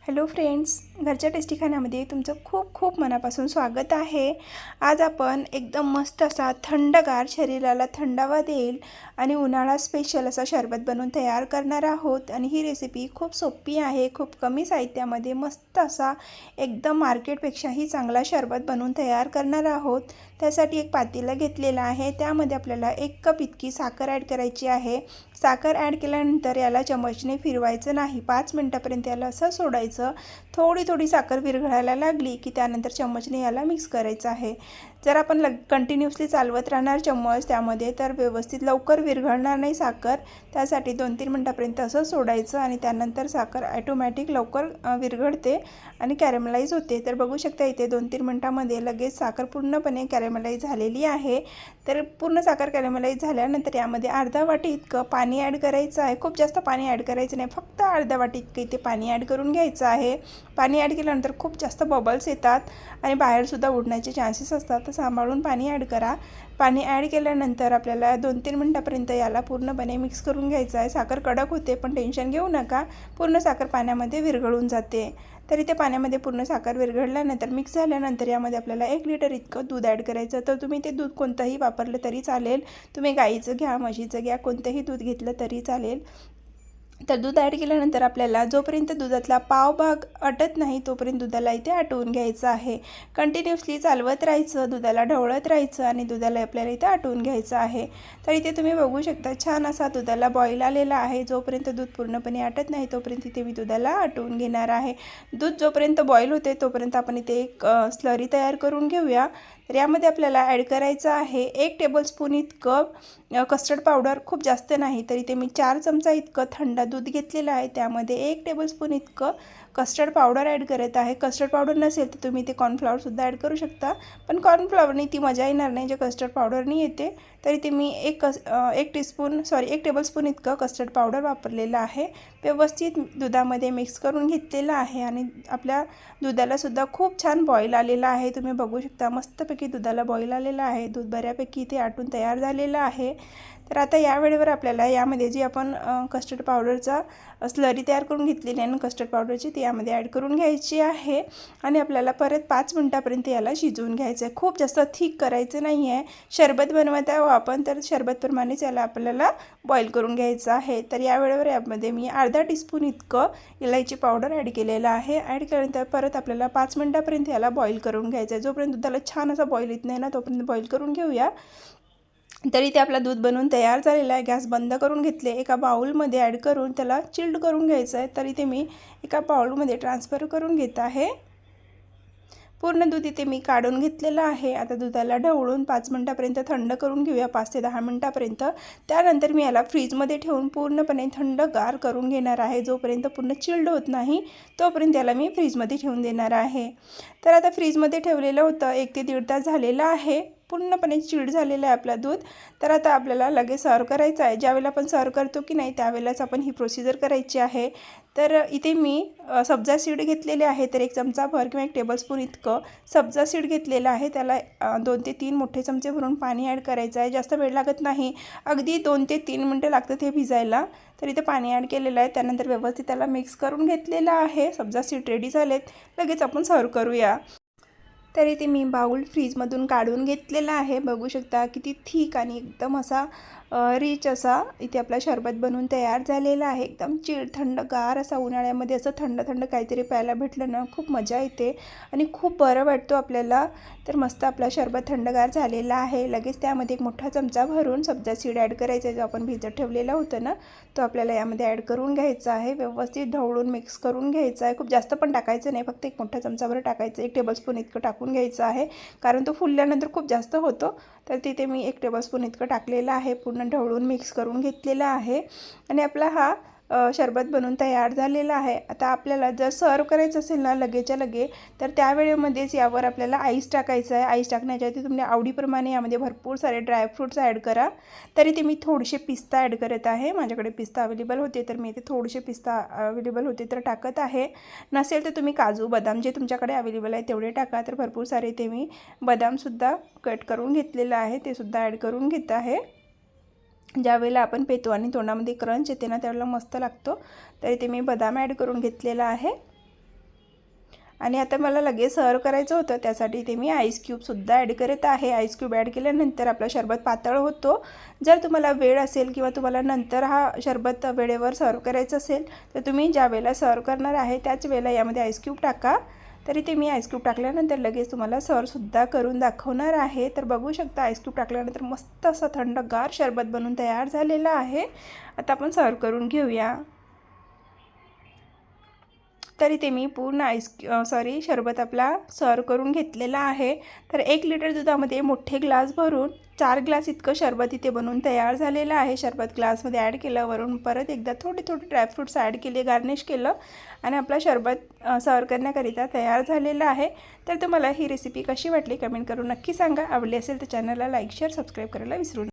Hello friends, घरच्या tasty खाण्यामध्ये तुमचं खूप खूप मनापासून स्वागत आहे। आज आपण एकदम मस्त असा थंडगार, शरीराला थंडावा देईल आणि उन्हाळा स्पेशल असा शरबत बनवून तयार करणार आहोत। आणि ही रेसिपी खूप सोपी आहे, खूप कमी साहित्यामध्ये मस्त असा एकदम मार्केटपेक्षाही चांगला शरबत बनवून तयार करणार आहोत। त्यासाठी एक पातेलं घेतलेलं आहे, त्यामध्ये आपल्याला 1 कप इतकी साखर ॲड करायची आहे। साखर ॲड केल्यानंतर याला चमचने फिरवायचं नाही, 5 मिनिटापर्यंत याला असं सोडायचं। थोडी थोडी साखर विरघळायला लागली की त्यानंतर चम्मचने याला मिक्स करायचं आहे। जर आपण कंटिन्युअसली चालवत राहणार चम्मच त्यामध्ये तर व्यवस्थित लवकर विरघळणार नाही साखर। त्यासाठी 2-3 मिनिटापर्यंत असं सोडायचं आणि त्यानंतर साखर ऑटोमॅटिक लवकर विरघळते आणि कॅरमलाइज होते। तर बघू शकता इथे 2-3 मिनिटांमध्ये लगेच साखर पूर्णपणे कॅरमलाइज झालेली आहे। तर पूर्ण साखर कॅरमलाइज झाल्यानंतर यामध्ये अर्धा वाटी इतकं पाणी ॲड करायचं आहे। खूप जास्त पाणी ॲड करायचं नाही, फक्त अर्धा वाटी इतकं इथे पाणी ॲड करून घ्यायचं आहे। पाणी ॲड केल्यानंतर खूप जास्त बबल्स येतात आणि बाहेरसुद्धा उडण्याचे चान्सेस असतात, तर सांभाळून पाणी ॲड करा। पाणी ॲड केल्यानंतर आपल्याला 2-3 मिनिटापर्यंत याला पूर्णपणे मिक्स करून घ्यायचं आहे। साखर कडक होते पण टेन्शन घेऊ नका, पूर्ण साखर पाण्यामध्ये विरघळून जाते। तर इथे पाण्यामध्ये पूर्ण साखर विरघळल्यानंतर मिक्स झाल्यानंतर यामध्ये आपल्याला 1 लिटर इतकं दूध ॲड करायचं। तर तुम्ही ते दूध कोणतंही वापरलं तरी चालेल, तुम्ही गाईचं घ्या, म्हशीचं घ्या, कोणतंही दूध घेतलं तरी चालेल। तर दूध ॲड केल्यानंतर आपल्याला जोपर्यंत दुधातला पाव भाग अटत नाही तोपर्यंत दुधाला इथे आटवून घ्यायचं आहे। कंटिन्युअसली चालवत राहायचं, दुधाला ढवळत राहायचं आणि दुधाला आपल्याला इथे आटवून घ्यायचं आहे। तर इथे तुम्ही बघू शकता छान असा दुधाला बॉईल आलेला आहे। जोपर्यंत दूध पूर्णपणे आटत नाही तोपर्यंत इथे मी दुधाला आटवून घेणार आहे। दूध जोपर्यंत बॉईल होते तोपर्यंत आपण इथे एक स्लरी तयार करून घेऊया। तर यामध्ये आपल्याला ॲड करायचं आहे 1 टेबलस्पून इतकं कस्टर्ड पावडर, खूप जास्त नाही। तर इथे मी 4 चमचा इतकं थंड दूध घेतलेलं आहे, त्यामध्ये 1 टेबलस्पून इतकं कस्टर्ड पावडर ॲड करत आहे। कस्टर्ड पावडर नसेल तर तुम्ही ते कॉर्नफ्लॉवरसुद्धा ॲड करू शकता, पण कॉर्नफ्लॉवरनी ती मजा येणार नाही जे कस्टर्ड पावडरनी येते। तर इथे मी 1 टेबलस्पून इतकं कस्टर्ड पावडर वापरलेलं आहे। व्यवस्थित दुधामध्ये मिक्स करून घेतलेलं आहे आणि आपल्या दुधालासुद्धा खूप छान बॉईल आलेला आहे। तुम्ही बघू शकता मस्तपैकी दुधाला बॉईल आलेला आहे, दूध बऱ्यापैकी इथे आटून तयार झालेलं आहे। तर आता या वेळेवर आपल्याला यामध्ये जी आपण कस्टर्ड पावडरचा स्लरी तयार करून घेतलेली आहे ना कस्टर्ड पावडरची, ती यामध्ये ॲड करून घ्यायची आहे आणि आपल्याला परत 5 मिनिटापर्यंत याला शिजवून घ्यायचं आहे। खूप जास्त थिक करायचं नाही आहे, शरबत बनवत आहोत आपण, तर शरबतप्रमाणेच याला आपल्याला बॉईल करून घ्यायचं आहे। तर या वेळेवर यामध्ये मी अर्धा टीस्पून इतकं इलायची पावडर ॲड केलेलं आहे। ॲड केल्यानंतर परत आपल्याला 5 मिनिटापर्यंत याला बॉईल करून घ्यायचं आहे। जोपर्यंत दुधाला छान असा बॉईल येत नाही ना तोपर्यंत बॉईल करून घेऊया। तरी ते आपला दूध बनवून तयार झालेला आहे। गॅस बंद करून घेतले, एका बाउलमध्ये ॲड करून त्याला चिल्ड करून घ्यायचं आहे। तरी ते मी एका बाउलमध्ये ट्रान्सफर करून घेत आहे। पूर्ण दूध इथे मी काढून घेतलेलं आहे। आता दुधाला ढवळून 5 मिनिटापर्यंत थंड करून घेऊया, 5 ते 10 मिनिटापर्यंत। त्यानंतर मी याला फ्रीजमध्ये ठेवून पूर्णपणे थंडगार करून घेणार आहे। जोपर्यंत पूर्ण चिल्ड होत नाही तोपर्यंत याला मी फ्रीजमध्ये ठेवून देणार आहे। तर आता फ्रीजमध्ये ठेवलेलं होतं, 1 ते 1.5 तास झालेला आहे, पूर्णपणे चिल्ड झालेलं आहे आपला दूध। तर आता आपल्याला लगेच सर्व करायचं आहे। ज्यावेळेला आपण सर्व करतो की नाही त्यावेळेलाच आपण ही प्रोसिजर करायची आहे। तर इथे मी सब्जा सीड घेतलेले आहे, तर 1 चमचाभर किंवा 1 टेबलस्पून इतकं सब्जा सीड घेतलेलं आहे। त्याला 2 ते 3 मोठे चमचे भरून पाणी ॲड करायचं आहे। जास्त वेळ लागत नाही, अगदी 2 ते 3 मिनटं लागतात हे भिजायला। तर इथे पाणी ॲड केलेलं आहे, त्यानंतर व्यवस्थित त्याला मिक्स करून घेतलेलं आहे। सब्जा सीड रेडी झालेत, लगेच आपण सर्व करूया। तर इथे मी बाउल फ्रीजमधून काढून घेतलेला आहे। बघू शकता किती थिक आणि एकदम असा रिच असा इथे आपला शरबत बनवून तयार झालेला आहे। एकदम चिल्ड थंडगार असा, उन्हाळ्यामध्ये असं थंड थंड काहीतरी प्यायला भेटलं ना खूप मजा येते आणि खूप बरं वाटतो आपल्याला। तर मस्त आपला शरबत थंडगार झालेला आहे। लगेच त्यामध्ये 1 मोठा चमचा भरून सब्जा सीड ॲड करायचा आहे, जो आपण भिजत ठेवलेला होतं ना तो आपल्याला यामध्ये ॲड करून घ्यायचा आहे। व्यवस्थित ढवळून मिक्स करून घ्यायचा आहे। खूप जास्त पण टाकायचं नाही, फक्त 1 मोठा चमचाभर टाकायचं, 1 टेबलस्पून इतकं टाकून घ्यायचं आहे, कारण तो फुलल्यानंतर खूप जास्त होतो। तर तिथे मी 1 टेबलस्पून इतकं टाकलेलं आहे, पूर्ण ढवळून मिक्स करून घेतलेलं आहे आणि आपला हा शरबत बनवून तयार झालेला आहे। आता आपल्याला जर सर्व करायचं असेल ना लगेच्या लगे, तर त्यावेळेमध्येच यावर आपल्याला आईस टाकायचं आहे। आईस टाकण्याच्या आधी तुमच्या आवडीप्रमाणे यामध्ये भरपूर सारे ड्रायफ्रूट्स ॲड करा। तरी ते मी थोडेसे पिस्ता ॲड करत आहे, माझ्याकडे पिस्ता अवेलेबल होते तर मी इथे थोडेसे पिस्ता अवेलेबल होते तर टाकत आहे। नसेल तर तुम्ही काजू बदाम जे तुमच्याकडे अवेलेबल आहे तेवढे टाका। तर भरपूर सारे ते मी बदामसुद्धा कट करून घेतलेलं आहे, ते सुद्धा ॲड करून घेत आहे। ज्यावेळेला आपण पेतो आणि तोंडामध्ये क्रंच येते ना त्यावेळेला मस्त लागतो। तर इथे मी बदाम ॲड करून घेतलेला आहे। आणि आता मला लगेच सर्व करायचं होतं, त्यासाठी ते मी आईस क्यूबसुद्धा ॲड करत आहे. आईस क्यूब ॲड केल्यानंतर आपला शरबत पातळ होतो. जर तुम्हाला वेळ असेल किंवा तुम्हाला नंतर हा शरबत वेळेवर सर्व करायचं असेल तर तुम्ही ज्या वेळेला सर्व करणार आहे त्याच वेळेला यामध्ये आईस क्यूब टाका. तरी ते मी आईस क्यूब टाकल्यानंतर लगेच तुम्हाला सर्वसुद्धा करून दाखवणार आहे. तर बघू शकता आईस क्यूब टाकल्यानंतर मस्त असं थंडगार शरबत बनून तयार झालेलं आहे. आता आपण सर्व करून घेऊया. तरी ते मी पूर्ण शरबत आपला सर्व करून घेतलेला आहे. तर 1 लिटर दुधामध्ये मोठे ग्लास भरून 4 ग्लास इतकं शरबत इथे बनवून तयार झालेलं आहे. शरबत ग्लासमध्ये ॲड केलं, वरून परत एकदा थोडे ड्रायफ्रूट्स ॲड केले, गार्निश केलं आणि आपला शरबत सर्व करण्याकरिता तयार झालेला आहे. तर तुम्हाला ही रेसिपी कशी वाटली कमेंट करून नक्की सांगा. आवडली असेल तर चॅनलला लाईक शेअर सबस्क्राईब करायला विसरू नका.